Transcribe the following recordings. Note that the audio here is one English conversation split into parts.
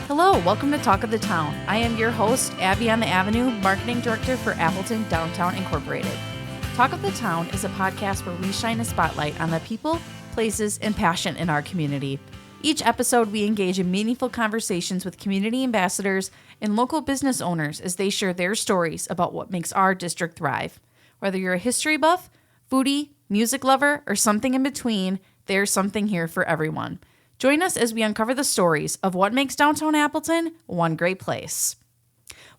Hello, welcome to Talk of the Town. I am your host, Abby on the Avenue, Marketing Director for Appleton Downtown Incorporated. Talk of the Town is a podcast where we shine a spotlight on the people, places, and passion in our community. Each episode, we engage in meaningful conversations with community ambassadors and local business owners as they share their stories about what makes our district thrive. Whether you're a history buff, foodie, music lover, or something in between, there's something here for everyone. Join us as we uncover the stories of what makes Downtown Appleton one great place.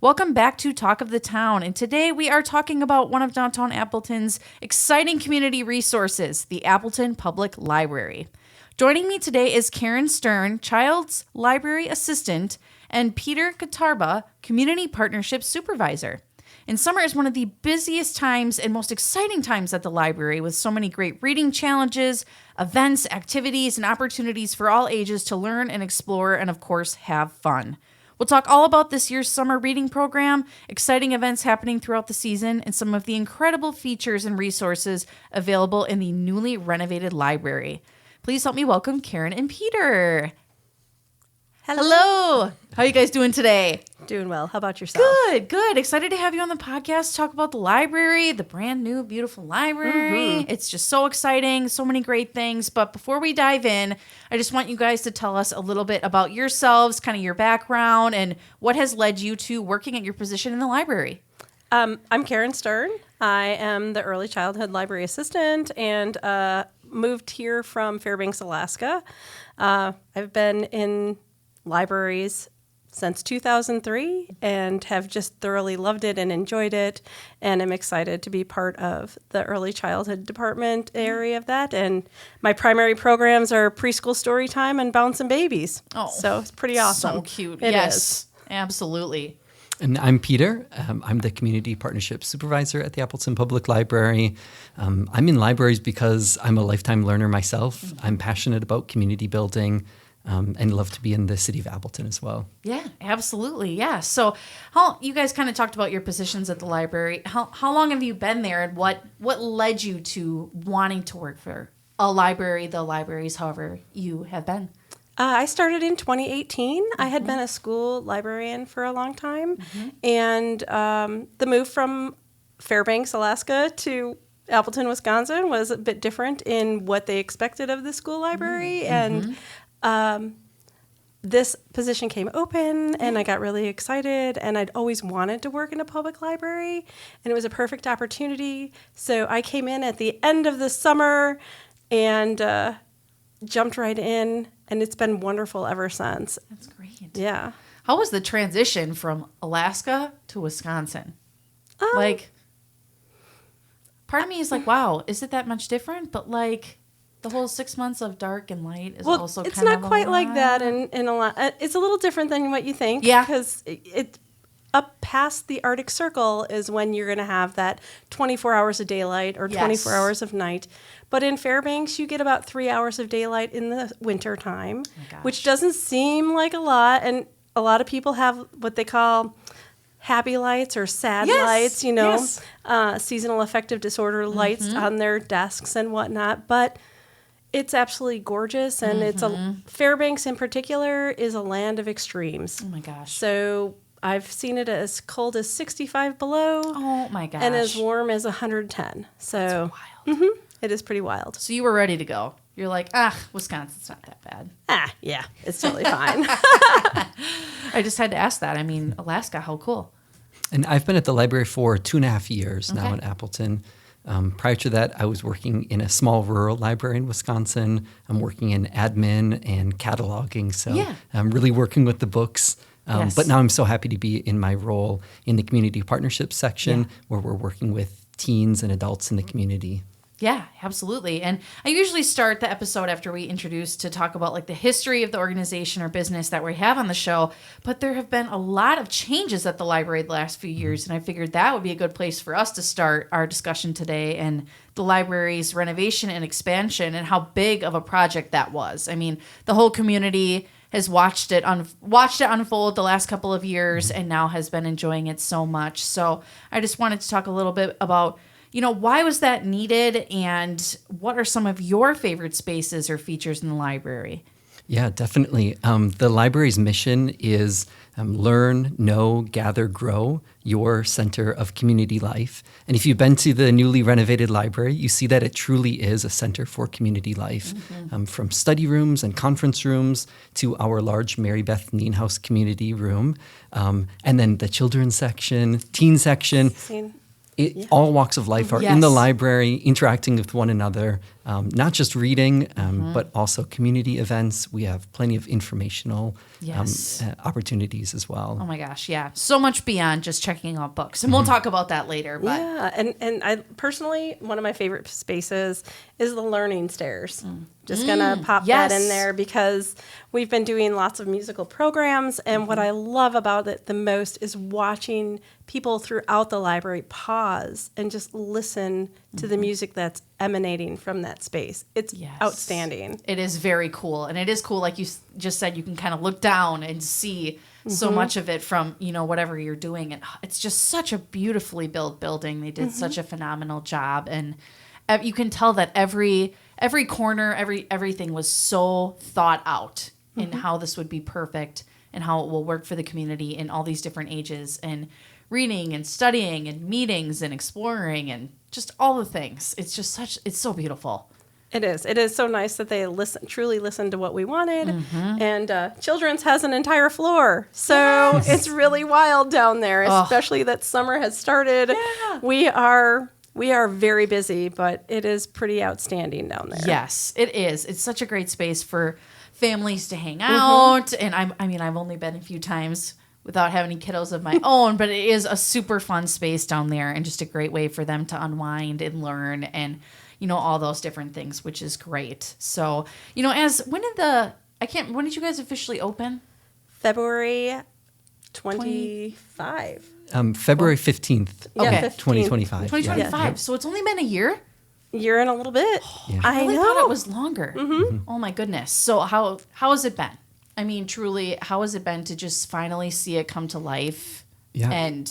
Welcome back to Talk of the Town, and today we are talking about one of Downtown Appleton's exciting community resources, the Appleton Public Library. Joining me today is Karen Stern, Child's Library Assistant, and Peter Kotarba, Community Partnerships Supervisor. And summer is one of the busiest times and most exciting times at the library, with so many great reading challenges, events, activities, and opportunities for all ages to learn and explore and, of course, have fun. We'll talk all about this year's summer reading program, exciting events happening throughout the season, and some of the incredible features and resources available in the newly renovated library. Please help me welcome Karen and Peter. Hello. How are you guys doing today? Doing well. How about yourself? Good. Excited to have you on the podcast, talk about the library, the brand new, beautiful library. It's just so exciting, so many great things. But before we dive in, I just want you guys to tell us a little bit about yourselves, kind of your background, and what has led you to working at your position in the library. I'm Karen Stern. I am the early childhood library assistant and moved here from Fairbanks, Alaska. I've been in libraries since 2003 and have just thoroughly loved it and enjoyed it, and I'm excited to be part of the early childhood department area of that. And my primary programs are preschool story time and bouncing babies. So it's pretty awesome. So cute. It yes, is. Absolutely. And I'm Peter. I'm the Community Partnerships Supervisor at the Appleton Public Library. I'm in libraries because I'm a lifetime learner myself. I'm passionate about community building and love to be in the city of Appleton as well. Yeah, absolutely. Yeah. So you guys kind of talked about your positions at the library. How long have you been there, and what led you to wanting to work for a library, the libraries, however you have been? I started in 2018. I had been a school librarian for a long time, and the move from Fairbanks, Alaska to Appleton, Wisconsin was a bit different in what they expected of the school library, and this position came open, and I got really excited, and I'd always wanted to work in a public library, and it was a perfect opportunity. So I came in at the end of the summer and jumped right in, and it's been wonderful ever since. That's great. Yeah. How was the transition from Alaska to Wisconsin? Part of me is like, wow, is it that much different? But the whole 6 months of dark and light is also kind of it's not quite like that in a lot. It's a little different than what you think. Yeah. Because it up past the Arctic Circle is when you're going to have that 24 hours of daylight or 24 hours of night. But in Fairbanks, you get about 3 hours of daylight in the winter time, which doesn't seem like a lot. And a lot of people have what they call happy lights or sad lights, seasonal affective disorder lights on their desks and whatnot. But it's absolutely gorgeous, and Fairbanks in particular is a land of extremes. Oh my gosh. So I've seen it as cold as 65 below. Oh my gosh. And as warm as 110. So that's wild. It is pretty wild. So you were ready to go. You're like, Wisconsin's not that bad. Yeah, it's totally fine. I just had to ask that. I mean, Alaska, how cool. And I've been at the library for 2.5 years now in Appleton. Prior to that, I was working in a small rural library in Wisconsin. I'm working in admin and cataloging, so I'm really working with the books. But now I'm so happy to be in my role in the community partnerships section where we're working with teens and adults in the community. Yeah, absolutely. And I usually start the episode after we introduce to talk about the history of the organization or business that we have on the show. But there have been a lot of changes at the library the last few years, and I figured that would be a good place for us to start our discussion today, and the library's renovation and expansion and how big of a project that was. I mean, the whole community has watched it unfold the last couple of years and now has been enjoying it so much. So I just wanted to talk a little bit about why was that needed, and what are some of your favorite spaces or features in the library? Yeah, definitely. The library's mission is learn, know, gather, grow, your center of community life. And if you've been to the newly renovated library, you see that it truly is a center for community life, from study rooms and conference rooms to our large Mary Beth Nienhaus community room, and then the children's section, teen section. All walks of life are in the library, interacting with one another, not just reading, but also community events. We have plenty of informational opportunities as well. Oh my gosh, yeah. So much beyond just checking out books. And we'll talk about that later. But. Yeah, and I personally, one of my favorite spaces is the learning stairs. Just going to pop that in there because we've been doing lots of musical programs. And what I love about it the most is watching people throughout the library pause and just listen to the music that's emanating from that space. It's outstanding. It is very cool. And it is cool, like you just said, you can kind of look down and see so much of it from, whatever you're doing. And it's just such a beautifully built building. They did such a phenomenal job. And you can tell that every corner, everything was so thought out in how this would be perfect and how it will work for the community in all these different ages and reading and studying and meetings and exploring and just all the things. It's just it's so beautiful. It is. It is so nice that they truly listened to what we wanted. And Children's has an entire floor. So it's really wild down there, especially that summer has started. Yeah. We are very busy, but it is pretty outstanding down there. Yes, it is. It's such a great space for families to hang out. And I've only been a few times without having any kiddos of my own, but it is a super fun space down there and just a great way for them to unwind and learn and, all those different things, which is great. So, when did you guys officially open? February 25. February 15th, Okay. 2025. 2025. Yeah. So it's only been a year? Year and a little bit. Yeah. I really thought it was longer. Oh my goodness. So how has it been? I mean, truly, how has it been to just finally see it come to life? Yeah. And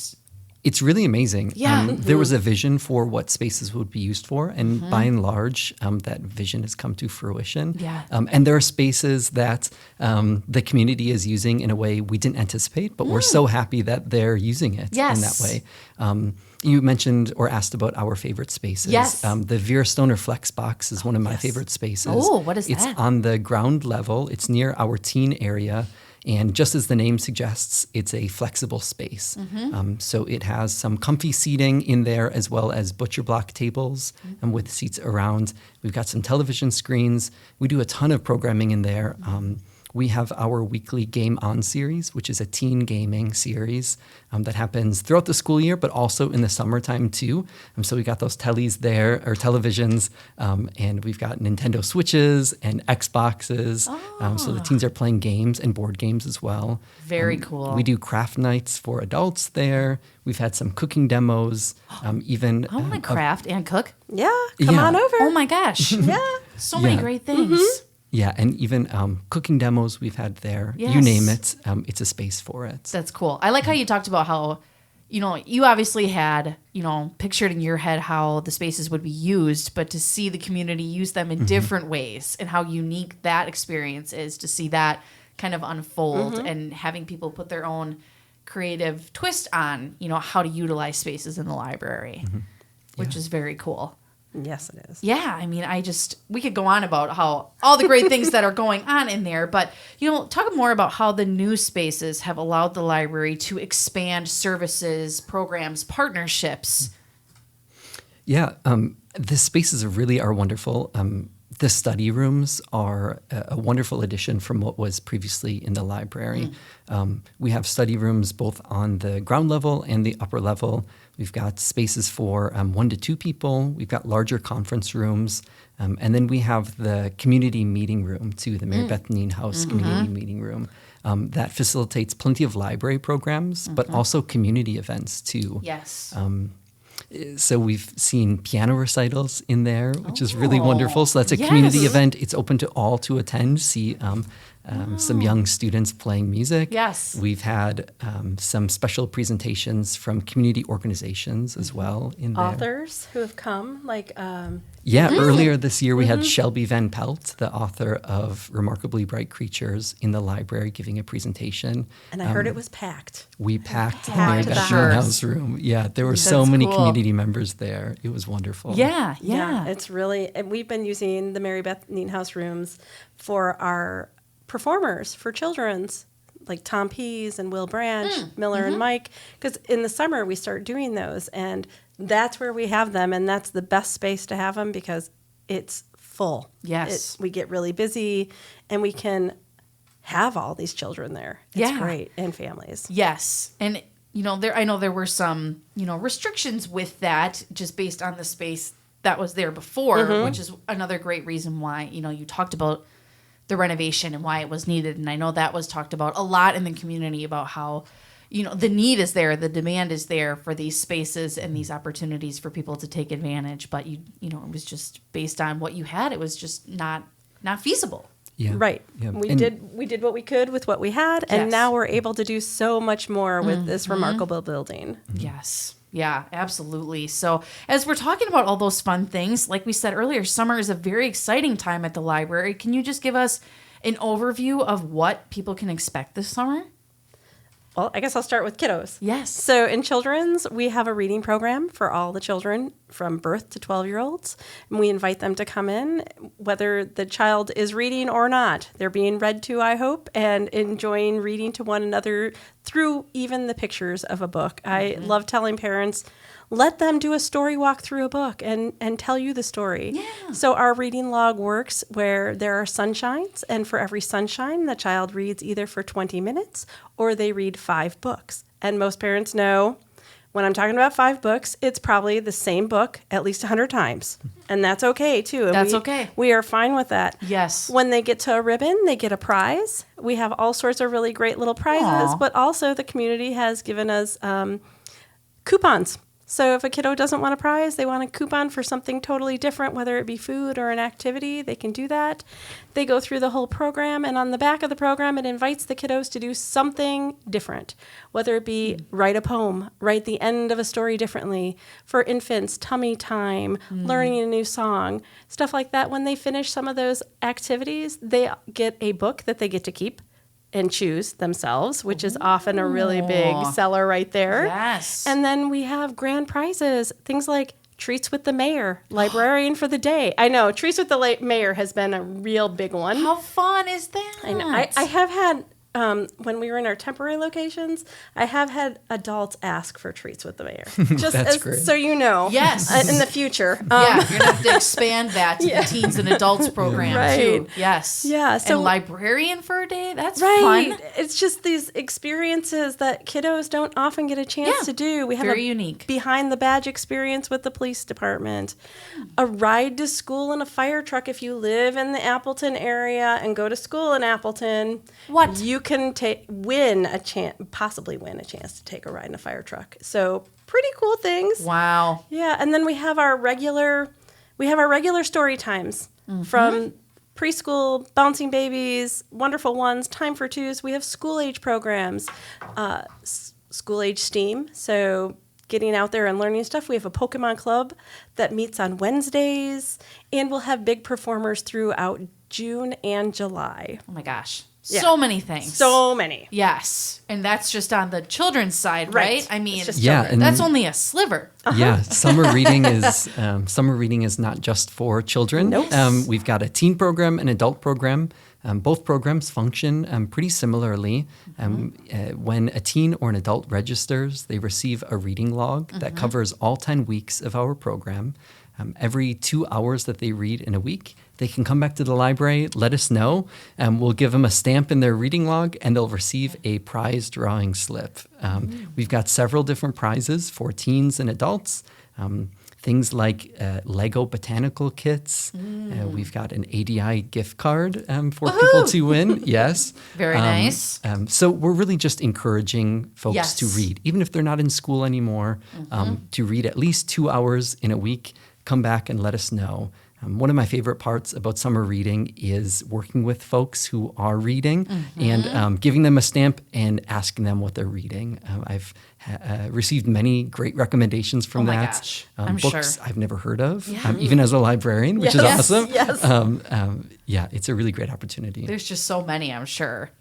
it's really amazing. Yeah. There was a vision for what spaces would be used for, and by and large, that vision has come to fruition. Yeah. And there are spaces that the community is using in a way we didn't anticipate, but we're so happy that they're using it in that way. You mentioned or asked about our favorite spaces. Yes. The Vera Stoner Flex Box is one of my favorite spaces. Oh, what is that? It's on the ground level. It's near our teen area. And just as the name suggests, it's a flexible space. So it has some comfy seating in there as well as butcher block tables and with seats around. We've got some television screens. We do a ton of programming in there. We have our weekly Game On series, which is a teen gaming series that happens throughout the school year, but also in the summertime too. So we got those tellies there, or televisions, and we've got Nintendo Switches and Xboxes. So the teens are playing games and board games as well. Very cool. We do craft nights for adults there. We've had some cooking demos. I want to craft and cook. Yeah, come on over. Oh my gosh. So many great things. Yeah, and even cooking demos we've had there. Yes. You name it, it's a space for it. That's cool. I like how you talked about how, you obviously had, pictured in your head how the spaces would be used, but to see the community use them in different ways and how unique that experience is to see that kind of unfold and having people put their own creative twist on, how to utilize spaces in the library, which is very cool. Yes, it is. Yeah, I mean, we could go on about how all the great things that are going on in there, but, talk more about how the new spaces have allowed the library to expand services, programs, partnerships. Yeah, the spaces really are wonderful. The study rooms are a wonderful addition from what was previously in the library. We have study rooms both on the ground level and the upper level. We've got spaces for 1 to 2 people. We've got larger conference rooms. And then we have the community meeting room, too, the Mary Beth Nienhaus community meeting room. That facilitates plenty of library programs, but also community events, too. Yes. So we've seen piano recitals in there, which is really wonderful. So that's a community event. It's open to all to attend, see some young students playing music. Yes. We've had some special presentations from community organizations as well in there. Authors who have come, like... Earlier this year we had Shelby Van Pelt, the author of Remarkably Bright Creatures, in the library giving a presentation. And I heard it was packed. We packed the Packed Mary the Beth house. House room. Yeah, there were so That's many cool. community members there. It was wonderful. Yeah. It's really, and we've been using the Mary Beth House rooms for our performers, for children's, like Tom Pease and Will Branch, Miller and Mike, because in the summer we start doing those, and that's where we have them, and that's the best space to have them because it's full. Yes. We get really busy, and we can have all these children there. It's great, and families. Yes. And, I know there were some, restrictions with that just based on the space that was there before, which is another great reason why, you talked about the renovation and why it was needed. And I know that was talked about a lot in the community about how, the need is there, the demand is there for these spaces and these opportunities for people to take advantage. But, it was just based on what you had. It was just not feasible. Yeah. Right. Yeah. We did what we could with what we had, and now we're able to do so much more with this remarkable building. Yes. Yeah, absolutely. So as we're talking about all those fun things, like we said earlier, summer is a very exciting time at the library. Can you just give us an overview of what people can expect this summer? Well, I guess I'll start with kiddos. Yes. So in children's, we have a reading program for all the children from birth to 12-year-olds. And we invite them to come in, whether the child is reading or not. They're being read to, I hope, and enjoying reading to one another through even the pictures of a book. I love telling parents, let them do a story walk through a book and tell you the story. Yeah. So our reading log works where there are sunshines, and for every sunshine, the child reads either for 20 minutes or they read 5 books. And most parents know when I'm talking about 5 books, it's probably the same book at least 100 times. And that's okay, too. And That's okay. We are fine with that. Yes. When they get to a ribbon, they get a prize. We have all sorts of really great little prizes, but also the community has given us coupons. So if a kiddo doesn't want a prize, they want a coupon for something totally different, whether it be food or an activity, they can do that. They go through the whole program, and on the back of the program, it invites the kiddos to do something different, whether it be write a poem, write the end of a story differently. For infants, tummy time, learning a new song, stuff like that. When they finish some of those activities, they get a book that they get to keep and choose themselves, which is often a really big seller right there. Yes. And then we have grand prizes, things like Treats with the Mayor, Librarian for the Day. I know, Treats with the Mayor has been a real big one. How fun is that? I know. I have had, when we were in our temporary locations, I have had adults ask for Treats with the Mayor. Just That's great. so you know. Yes. In the future. Yeah, you're going to have to expand that to the teens and adults program, too. Right. Yes. Yeah, so- and librarian for a day? That's Right. fun. It's just these experiences that kiddos don't often get a chance to do. We have very a unique. behind the badge experience with the police department, a ride to school in a fire truck if you live in the Appleton area and go to school in Appleton. What? You can possibly win a chance to take a ride in a fire truck. So pretty cool things. Wow. Yeah, and then we have our regular story times from preschool, bouncing babies, wonderful ones, time for twos. We have school age programs, school age STEAM. So getting out there and learning stuff. We have a Pokemon club that meets on Wednesdays, and we'll have big performers throughout June and July. Oh, my gosh. Yeah. So many things. So many. Yes. And that's just on the children's side, right? I mean, It's just Yeah, children. and that's only a sliver. Yeah, summer reading is not just for children. Nope. We've got a teen program, an adult program. Both programs function pretty similarly. When a teen or an adult registers, they receive a reading log that covers all 10 weeks of our program. Every 2 hours that they read in a week, they can come back to the library, let us know, and we'll give them a stamp in their reading log, and they'll receive a prize drawing slip. We've got several different prizes for teens and adults. Things like Lego botanical kits. We've got an ADI gift card for people to win. Yes. Very nice. So we're really just encouraging folks to Yes. read, even if they're not in school anymore, to read at least 2 hours in a week. Come back and let us know. One of my favorite parts about summer reading is working with folks who are reading and giving them a stamp and asking them what they're reading. I've received many great recommendations from that. My gosh. I'm books sure. I've never heard of, even as a librarian, which is awesome. Yes. It's a really great opportunity. There's just so many, I'm sure.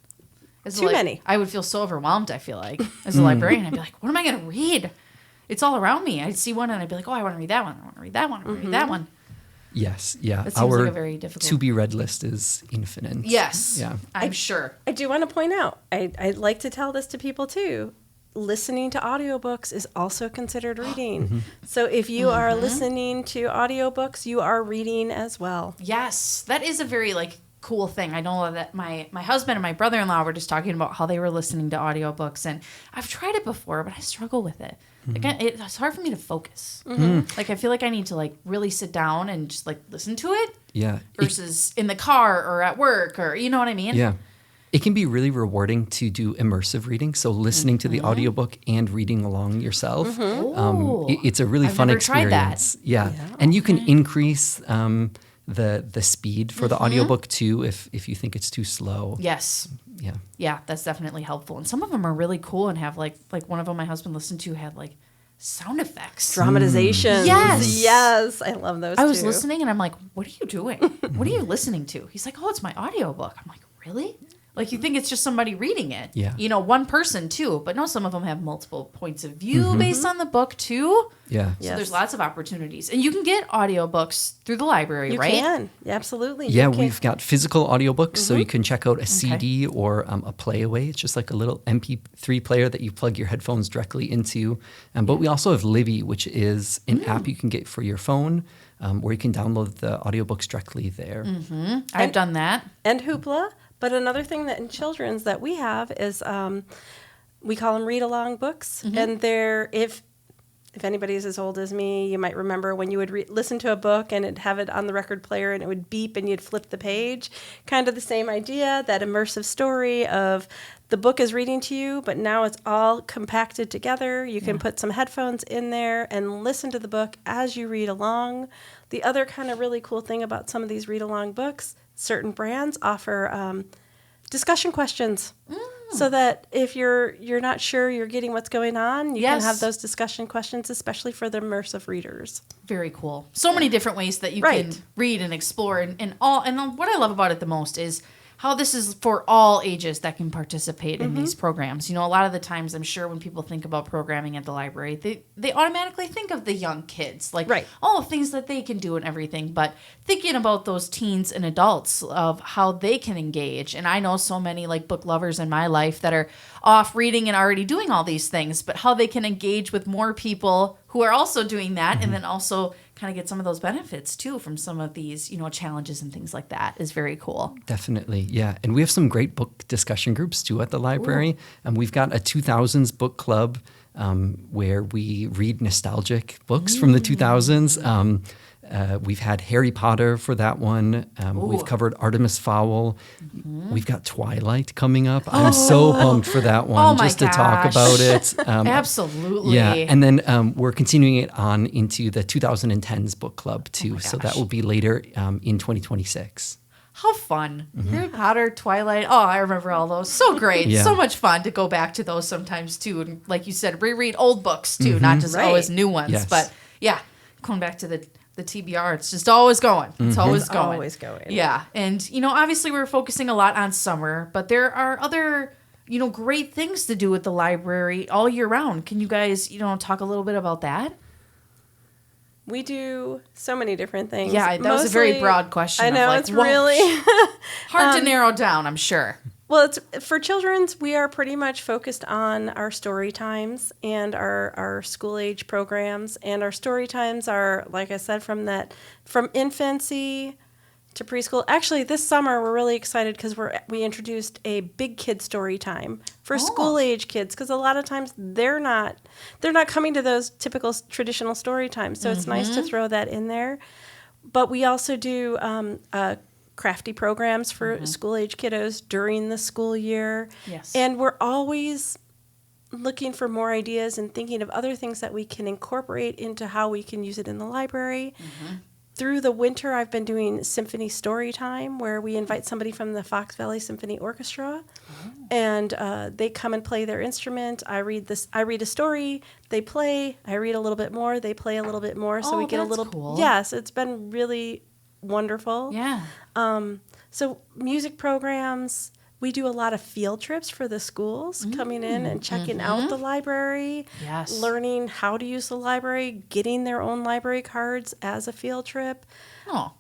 Too many. I would feel so overwhelmed, I feel like. As a librarian, I'd be like, what am I going to read? It's all around me. I'd see one and I'd be like, oh, I want to read that one. I want to read that one. I want to read that one. Yes, yeah. That seems like a very difficult... to-be-read list is infinite. Yes, yeah. I'm sure. I do want to point out, I like to tell this to people too, listening to audiobooks is also considered reading. So if you are listening to audiobooks, you are reading as well. Yes, that is a very cool thing. I know that my husband and my brother-in-law were just talking about how they were listening to audiobooks, and I've tried it before, but I struggle with it. It's hard for me to focus. I feel like I need to really sit down and just listen to it. Yeah. Versus in the car or at work, or you know what I mean? Yeah. It can be really rewarding to do immersive reading, so listening to the audiobook and reading along yourself. It's a really fun never tried experience. that. Yeah. And you can increase the speed for the audiobook too if you think it's too slow. Yes. Yeah. Yeah, that's definitely helpful. And some of them are really cool and have like one of them my husband listened to had sound effects. Dramatizations. Yes. Yes. I love those I was too. listening and I'm like, what are you doing? What are you listening to? He's like, oh, it's my audiobook. I'm like, really? You think it's just somebody reading it. Yeah. One person too. But no, some of them have multiple points of view based on the book too. Yeah. So there's lots of opportunities. And you can get audiobooks through the library, right? You can. Absolutely. Yeah, we've got physical audiobooks, so you can check out a CD or a playaway. It's just like a little MP3 player that you plug your headphones directly into. But we also have Livy, which is an app you can get for your phone, where you can download the audiobooks directly there. I've done that. And Hoopla. But another thing that in children's that we have is we call them read-along books. And they're, if anybody's as old as me, you might remember when you would listen to a book and it'd have it on the record player and it would beep and you'd flip the page. Kind of the same idea, that immersive story of the book is reading to you, but now it's all compacted together. You can put some headphones in there and listen to the book as you read along. The other kind of really cool thing about some of these read-along books, certain brands offer discussion questions. So that if you're not sure you're getting what's going on, you can have those discussion questions, especially for the immersive readers. Very cool. So many different ways that you can read and explore, and all. And what I love about it the most is how this is for all ages that can participate in these programs. A lot of the times I'm sure when people think about programming at the library, they automatically think of the young kids, all things that they can do and everything. But thinking about those teens and adults of how they can engage. And I know so many book lovers in my life that are off reading and already doing all these things, but how they can engage with more people who are also doing that and then also kind of get some of those benefits too from some of these, challenges and things like that is very cool. Definitely, yeah. And we have some great book discussion groups too at the library. And we've got a 2000s book club where we read nostalgic books from the 2000s. We've had Harry Potter for that one. We've covered Artemis Fowl. We've got Twilight coming up. I'm so pumped for that one to talk about it. Absolutely. Yeah, and then we're continuing it on into the 2010s book club too. So that will be later in 2026. How fun. Harry Potter, Twilight. Oh, I remember all those. So great. Yeah. So much fun to go back to those sometimes too. And like you said, reread old books too, not just always new ones. Yes. But yeah, going back to the TBR, it's just always going. It's always going. Always going. Yeah. And, obviously we're focusing a lot on summer, but there are other, great things to do at the library all year round. Can you guys, talk a little bit about that? We do so many different things. Yeah, that was a very broad question. I know, it's really hard to narrow down, I'm sure. Well, it's for children's, we are pretty much focused on our story times and our school age programs. And our story times are, like I said, from infancy to preschool. Actually, this summer we're really excited because we introduced a big kid story time for school age kids, because a lot of times they're not coming to those typical traditional story times. So it's nice to throw that in there. But we also do crafty programs for school-age kiddos during the school year. Yes. And we're always looking for more ideas and thinking of other things that we can incorporate into how we can use it in the library. Through the winter, I've been doing symphony story time, where we invite somebody from the Fox Valley Symphony Orchestra, and they come and play their instrument. I read a story, they play. I read a little bit more, they play a little bit more. So we get a little. Cool. Yes, it's been really wonderful. Yeah. So music programs. We do a lot of field trips for the schools, coming in and checking out the library, learning how to use the library, getting their own library cards as a field trip. Oh.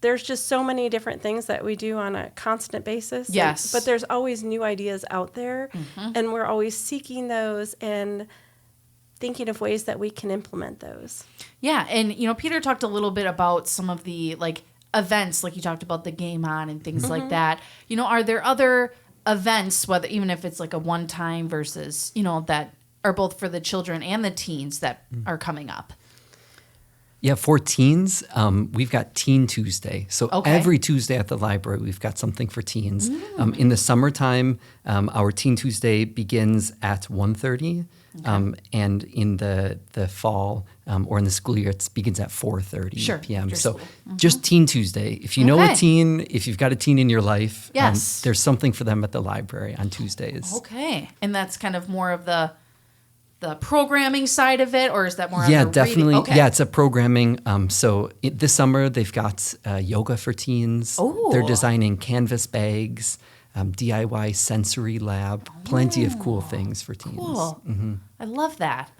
There's just so many different things that we do on a constant basis. Yes. But there's always new ideas out there, and we're always seeking those and thinking of ways that we can implement those. Yeah, and Peter talked a little bit about some of the events, like you talked about the Game On and things like that. Are there other events, whether even if it's a one-time versus, that are both for the children and the teens that are coming up? Yeah, for teens, we've got Teen Tuesday. So every Tuesday at the library, we've got something for teens. In the summertime, our Teen Tuesday begins at 1:30. And in the fall or in the school year, it begins at 4:30 p.m. So just Teen Tuesday. If you know a teen, if you've got a teen in your life, there's something for them at the library on Tuesdays. Okay. And that's kind of more of the programming side of it, or is that more of the Yeah, definitely. reading? Okay. Yeah, it's a programming. This summer, they've got yoga for teens. Oh. They're designing canvas bags. DIY sensory lab, plenty of cool things for teens. Cool. I love that.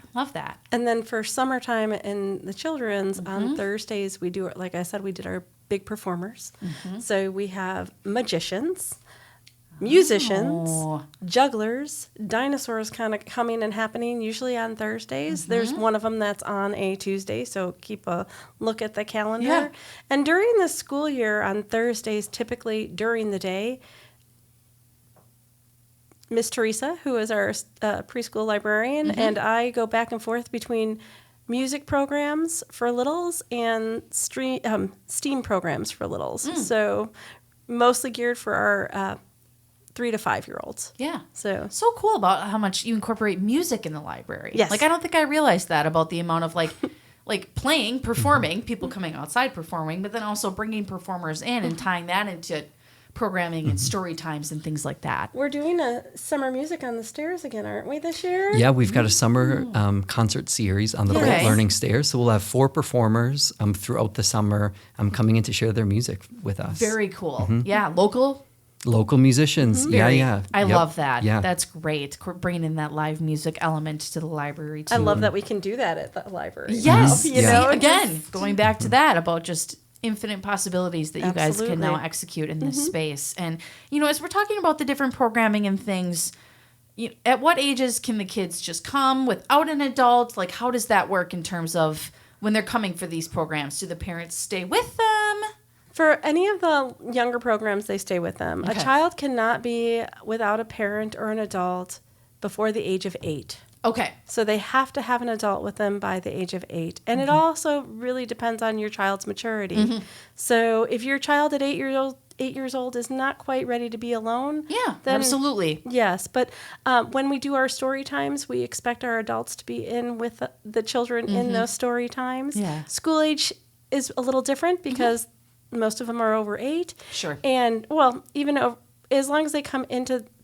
And then for summertime in the children's, on Thursdays, we do, like I said, we did our big performers. So we have magicians, musicians, jugglers, dinosaurs kind of coming and happening usually on Thursdays. There's one of them that's on a Tuesday, so keep a look at the calendar. Yeah. And during the school year on Thursdays, typically during the day, Miss Teresa, who is our preschool librarian, and I go back and forth between music programs for littles and STEAM programs for littles. So mostly geared for our 3 to 5 year olds. Yeah. So cool about how much you incorporate music in the library. Yes. I don't think I realized that about the amount of playing, performing, people coming outside performing, but then also bringing performers in and tying that into programming and story times and things like that. We're doing a summer music on the stairs again, aren't we, this year? Yeah, we've got a summer concert series on the Bright Learning Stairs. So we'll have 4 performers throughout the summer coming in to share their music with us. Very cool. Yeah, local musicians. Yeah. I love that. Yeah. That's great. Bringing in that live music element to the library too. I love that we can do that at the library. Yes. You know, again, going back to that about just infinite possibilities that you guys can now execute in this space. And, as we're talking about the different programming and things, at what ages can the kids just come without an adult? How does that work in terms of when they're coming for these programs? Do the parents stay with them? For any of the younger programs, they stay with them. Okay. A child cannot be without a parent or an adult before the age of 8. Okay. So they have to have an adult with them by the age of 8. And it also really depends on your child's maturity. So if your child at 8 years old is not quite ready to be alone. Yeah, then, absolutely. Yes. But when we do our story times, we expect our adults to be in with the children in those story times. Yeah. School age is a little different because most of them are over 8. Sure. And, even as long as they come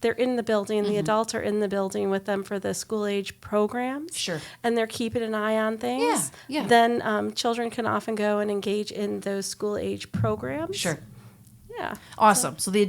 they're in the building, the adults are in the building with them for the school age programs. Sure. And they're keeping an eye on things. Yeah. Then children can often go and engage in those school age programs. Sure. Yeah. Awesome. So the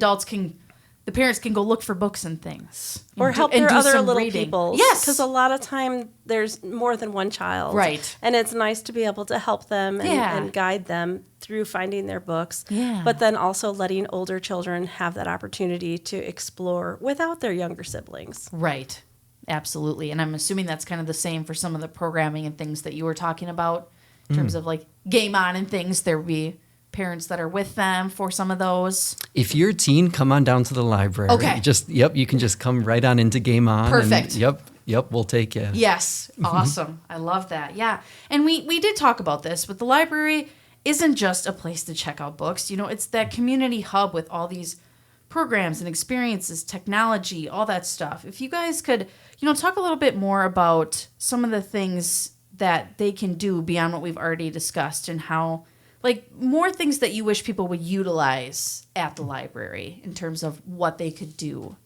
parents can go look for books and things. Or help their other little reading. people. Yes. Because a lot of time there's more than one child. Right. And it's nice to be able to help them and guide them through finding their books. Yeah. But then also letting older children have that opportunity to explore without their younger siblings. Right. Absolutely. And I'm assuming that's kind of the same for some of the programming and things that you were talking about in terms of Game On and things. There would be parents that are with them for some of those. If you're a teen, come on down to the library. Okay. You can just come right on into Game On. Perfect. And, we'll take you. Yes. Awesome. I love that. Yeah. And we did talk about this, but the library isn't just a place to check out books. It's that community hub with all these programs and experiences, technology, all that stuff. If you guys could, talk a little bit more about some of the things that they can do beyond what we've already discussed and how like more things that you wish people would utilize at the library in terms of what they could do.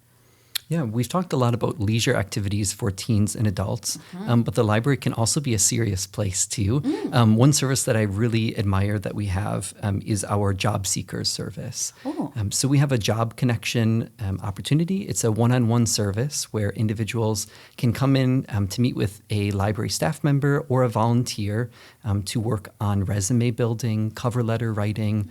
Yeah, we've talked a lot about leisure activities for teens and adults, but the library can also be a serious place too. One service that I really admire that we have is our job seekers service. So we have a job connection opportunity. It's a one-on-one service where individuals can come in to meet with a library staff member or a volunteer to work on resume building, cover letter writing.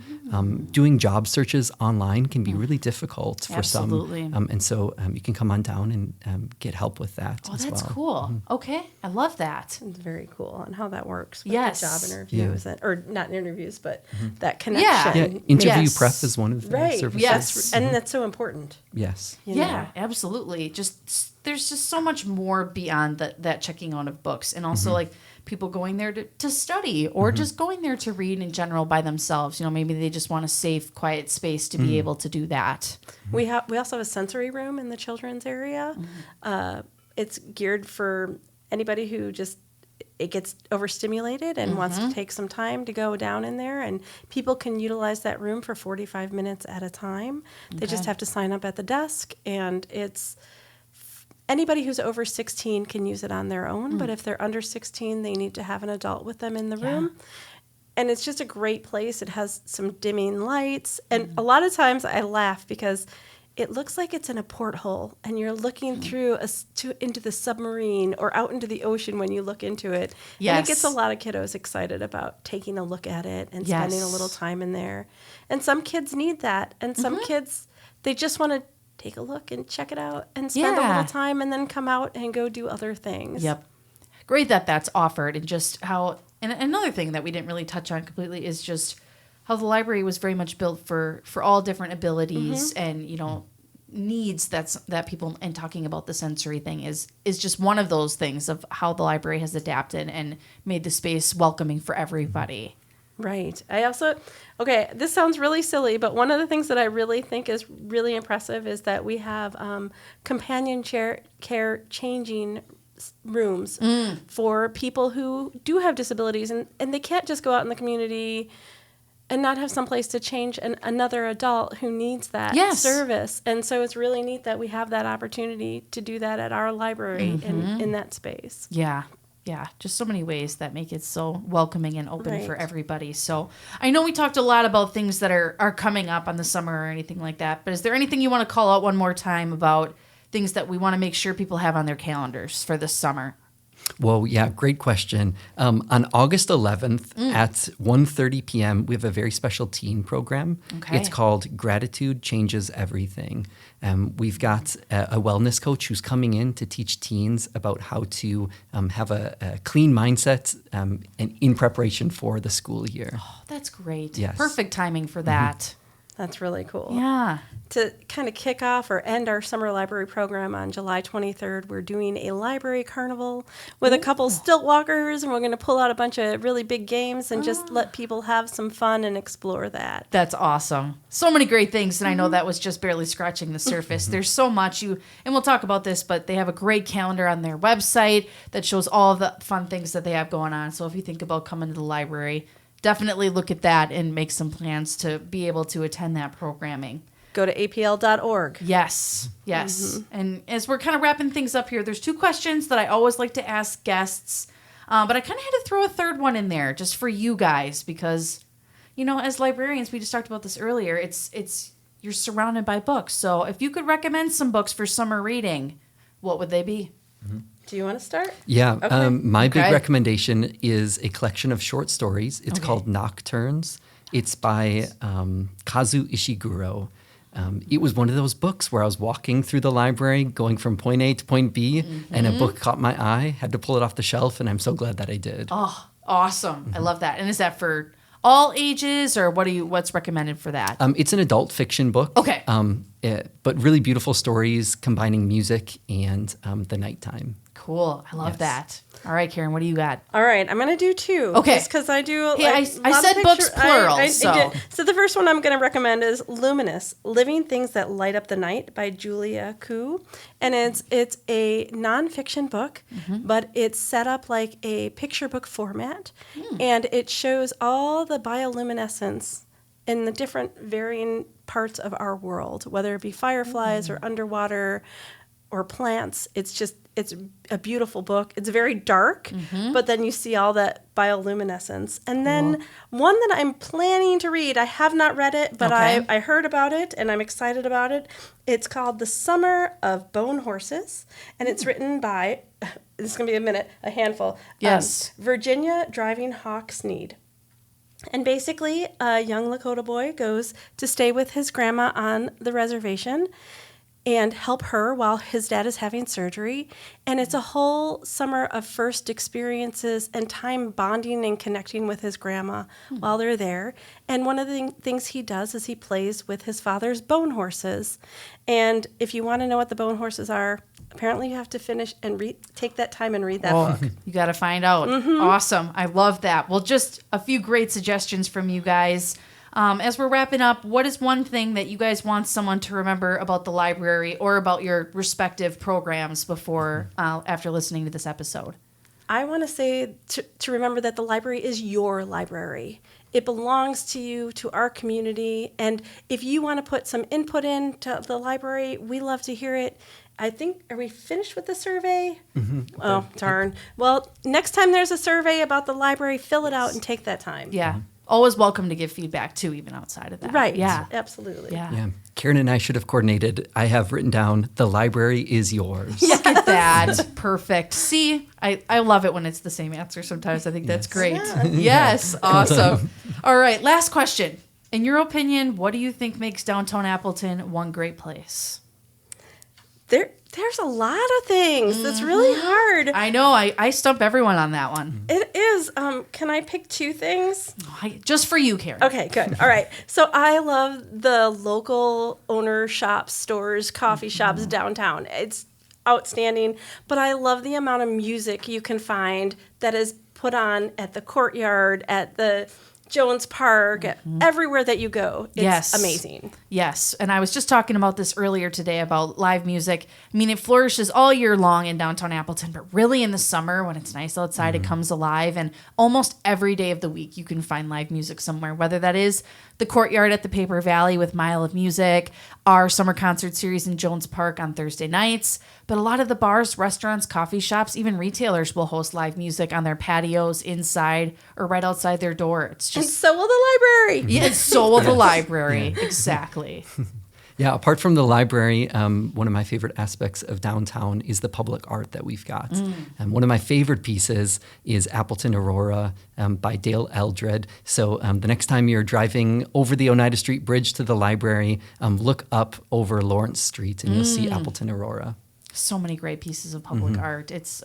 Doing job searches online can be really difficult for Absolutely. some. And so you can come on down and get help with that as well. Oh, that's cool. Okay. I love that. It's very cool on how that works with Yes. the job interviews, or not interviews, but that connection. Yeah, interview Yes. prep is one of the Right. services. Yes. And that's so important. Yes. you know. Yeah, absolutely. There's just so much more beyond that checking out of books, and also like people going there to study or just going there to read in general by themselves. Maybe they just want a safe, quiet space to be able to do that. We also have a sensory room in the children's area. It's geared for anybody who it gets overstimulated and wants to take some time to go down in there, and people can utilize that room for 45 minutes at a time. They just have to sign up at the desk, and it's anybody who's over 16 can use it on their own, but if they're under 16, they need to have an adult with them in the room. And it's just a great place. It has some dimming lights, and a lot of times I laugh because it looks like it's in a porthole, and you're looking through into the submarine or out into the ocean when you look into it. Yes. And it gets a lot of kiddos excited about taking a look at it and spending a little time in there. And some kids need that, and some kids, they just want to take a look and check it out and spend a little time and then come out and go do other things. Yep. Great that that's offered, and just how, and another thing that we didn't really touch on completely is just how the library was very much built for all different abilities and, needs that people, and talking about the sensory thing is just one of those things of how the library has adapted and made the space welcoming for everybody. Right. I also, this sounds really silly, but one of the things that I really think is really impressive is that we have companion care changing rooms for people who do have disabilities, and they can't just go out in the community and not have some place to change another adult who needs that service. And so it's really neat that we have that opportunity to do that at our library in that space. Yeah. Yeah, just so many ways that make it so welcoming and open for everybody. So I know we talked a lot about things that are coming up on the summer or anything like that, but is there anything you want to call out one more time about things that we want to make sure people have on their calendars for this summer? Well, yeah, great question. On August 11th at 1:30 p.m., we have a very special teen program. Okay. It's called Gratitude Changes Everything. We've got a wellness coach who's coming in to teach teens about how to have a clean mindset in preparation for the school year. Oh, that's great. Yes. Perfect timing for that. That's really cool. Yeah. To kind of kick off or end our summer library program on July 23rd, we're doing a library carnival with a couple stilt walkers, and we're going to pull out a bunch of really big games and just let people have some fun and explore that. That's awesome. So many great things, and I know that was just barely scratching the surface. There's so much and we'll talk about this, but they have a great calendar on their website that shows all of the fun things that they have going on. So if you think about coming to the library, definitely look at that and make some plans to be able to attend that programming. Go to apl.org. Yes. And as we're kind of wrapping things up here, there's two questions that I always like to ask guests, but I kind of had to throw a third one in there just for you guys because, as librarians, we just talked about this earlier, it's you're surrounded by books. So if you could recommend some books for summer reading, what would they be? Do you want to start? Yeah, Okay. my big recommendation is a collection of short stories. It's called Nocturnes. It's by Kazu Ishiguro. It was one of those books where I was walking through the library, going from point A to point B, and a book caught my eye, had to pull it off the shelf, and I'm so glad that I did. Oh, awesome. I love that. And is that for all ages, or what's recommended for that? It's an adult fiction book. Okay. but really beautiful stories combining music and the nighttime. Cool. I love that. All right, Karen, what do you got? All right, I'm going to do 2. Okay. Just because I do. Hey, I said books plural. So the first one I'm going to recommend is Luminous, Living Things That Light Up the Night by Julia Koo. And it's a nonfiction book, but it's set up like a picture book format. And it shows all the bioluminescence in the different varying parts of our world, whether it be fireflies or underwater or plants. It's a beautiful book. It's very dark, but then you see all that bioluminescence. And then one that I'm planning to read, I have not read it, but I heard about it and I'm excited about it. It's called The Summer of Bone Horses, and it's written by, this is going to be a handful. Yes. Virginia Driving Hawk Sneed. And basically, a young Lakota boy goes to stay with his grandma on the reservation and help her while his dad is having surgery. And it's a whole summer of first experiences and time bonding and connecting with his grandma while they're there. And one of the things he does is he plays with his father's bone horses. And if you want to know what the bone horses are, apparently you have to finish and take that time and read that book. You got to find out. Awesome. I love that. Well, just a few great suggestions from you guys. As we're wrapping up, what is one thing that you guys want someone to remember about the library or about your respective programs before, after listening to this episode? I want to say to remember that the library is your library. It belongs to you, to our community. And if you want to put some input into the library, we love to hear it. I think, are we finished with the survey? Oh, darn. Well, next time there's a survey about the library, fill it out and take that time. Yeah. Always welcome to give feedback, too, even outside of that. Right. Yeah. Absolutely. Yeah. Karen and I should have coordinated. I have written down, the library is yours. Look at that. Perfect. See, I love it when it's the same answer sometimes. I think that's great. Yeah. Yes. Awesome. All right. Last question. In your opinion, what do you think makes Downtown Appleton one great place? There's a lot of things. It's really hard. I know. I stump everyone on that one. It is. Can I pick 2 things? Just for you, Karen. Okay, good. All right. So I love the local owner shops, stores, coffee shops downtown. It's outstanding. But I love the amount of music you can find that is put on at the courtyard, at the Jones Park, everywhere that you go. It's amazing. Yes. And I was just talking about this earlier today about live music. I mean, it flourishes all year long in downtown Appleton, but really in the summer when it's nice outside, it comes alive. And almost every day of the week, you can find live music somewhere, whether that is the courtyard at the Paper Valley with Mile of Music, our summer concert series in Jones Park on Thursday nights. But a lot of the bars, restaurants, coffee shops, even retailers will host live music on their patios, inside, or right outside their door. It's just... And so will the library. Yeah, so will the library. Exactly. Yeah, apart from the library, one of my favorite aspects of downtown is the public art that we've got. And one of my favorite pieces is Appleton Aurora by Dale Eldred. So the next time you're driving over the Oneida Street Bridge to the library, look up over Lawrence Street and you'll see Appleton Aurora. So many great pieces of public art. It's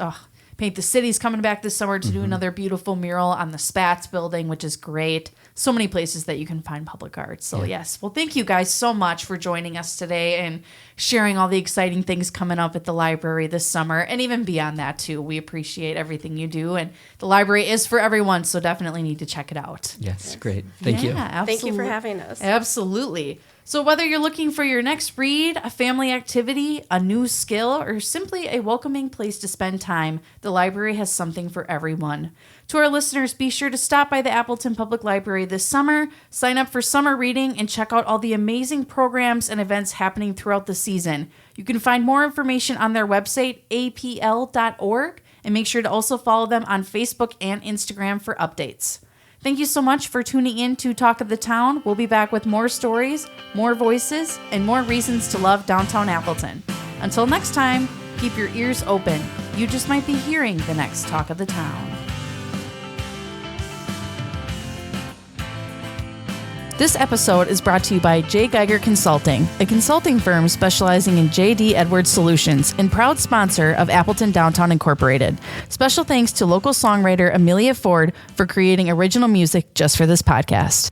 Paint the City's coming back this summer to do another beautiful mural on the Spats building, which is great. So many places that you can find public art. So yes, well, thank you guys so much for joining us today and sharing all the exciting things coming up at the library this summer and even beyond that too. We appreciate everything you do, and the library is for everyone, so definitely need to check it out. Yes, great. Thank you. Absolutely. Thank you for having us. Absolutely. So whether you're looking for your next read, a family activity, a new skill, or simply a welcoming place to spend time, the library has something for everyone. To our listeners, be sure to stop by the Appleton Public Library this summer, sign up for summer reading, and check out all the amazing programs and events happening throughout the season. You can find more information on their website, apl.org, and make sure to also follow them on Facebook and Instagram for updates. Thank you so much for tuning in to Talk of the Town. We'll be back with more stories, more voices, and more reasons to love downtown Appleton. Until next time, keep your ears open. You just might be hearing the next Talk of the Town. This episode is brought to you by J. Geiger Consulting, a consulting firm specializing in J.D. Edwards Solutions and proud sponsor of Appleton Downtown Incorporated. Special thanks to local songwriter Amelia Ford for creating original music just for this podcast.